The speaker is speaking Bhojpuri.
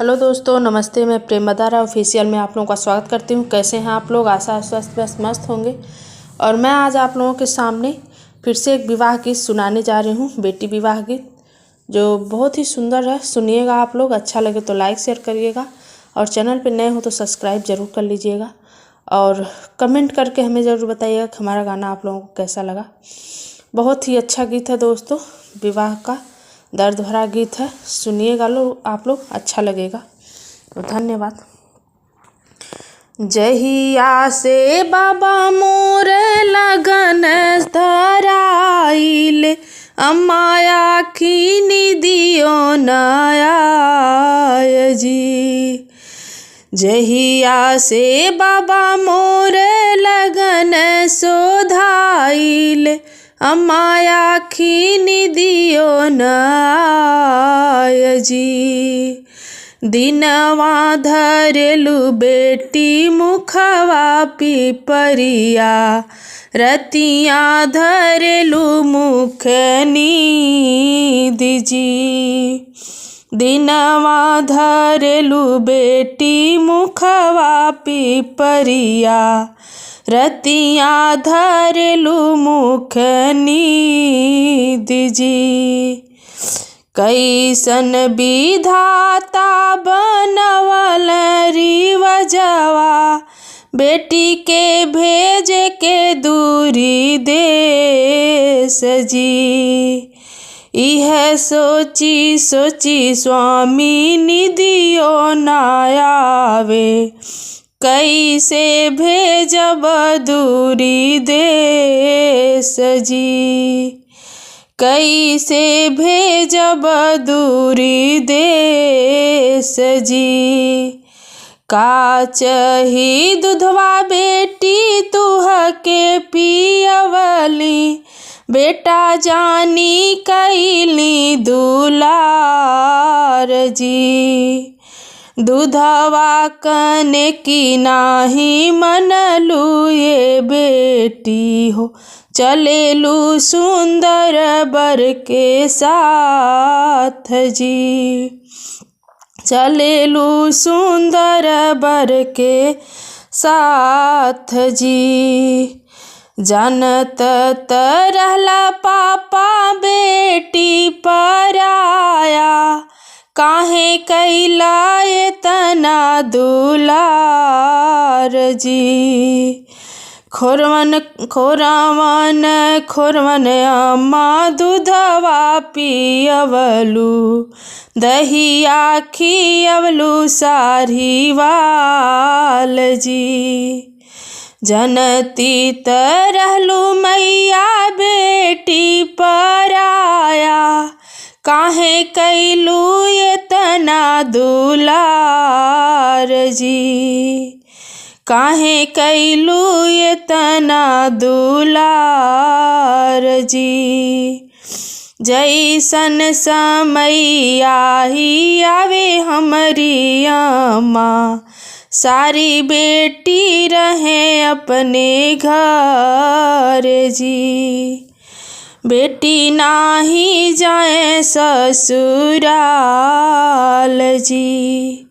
हेलो दोस्तों, नमस्ते। मैं प्रेम मदारा ऑफिशियल में आप लोगों का स्वागत करती हूँ। कैसे हैं आप लोग? आशा स्वस्थ बस मस्त होंगे। और मैं आज आप लोगों के सामने फिर से एक विवाह गीत सुनाने जा रही हूँ, बेटी विवाह गीत, जो बहुत ही सुंदर है। सुनिएगा आप लोग, अच्छा लगे तो लाइक शेयर करिएगा और चैनल पर नए हो तो सब्सक्राइब ज़रूर कर लीजिएगा और कमेंट करके हमें ज़रूर बताइएगा कि हमारा गाना आप लोगों को कैसा लगा। बहुत ही अच्छा गीत है दोस्तों, विवाह का दर्द भरा गीत है। सुनिएगा आप लोग, अच्छा लगेगा। तो धन्यवाद। जहिया से बाबा मोर लगन धराइल, अम्माया खीनी दियो नया जी। जहिया से बाबा मोर लगन सोधाइल, अम्माया खीनी दियो नया जी। दिनवा धरेलु बेटी मुखवा पिपरिया, रतिया धरेलु मुख नींद जी। दिनवा धरेलु बेटी मुखवा पिपरिया, रतिया धरेलु मुख नींद जी। कैसन विधाता बनवल रिवजवा, बेटी के भेजे के दूरी देश जी। यह सोची सोची स्वामी निदियो नायावे, कैसे भेजब दूरी देश जी। कैसे भेजब दूरी देश जी। काचही दूधवा बेटी तुह के पियवली, बेटा जानी कैली दुलार जी। दूधवा कने की नाही मनलू ये बेटी हो, चलेलू सुंदर बर के साथ जी। चलेलू सुंदर बर के साथ जी। जानत रहला पापा बेटी पराया, काहे कैला इतना दुलार जी। खोरवन अम्मा दूधवा पियवलू, दहिया खियवलू सारीवाल जी। जनती तरहलू मैया बेटी पराया, काहे कैलू इतना दुलार जी। काहे कैलू इतना दुलार जी। जैसन समय ही आवे हमरी अम्मा, सारी बेटी रहे अपने घर जी। बेटी नाही जाए ससुराल जी।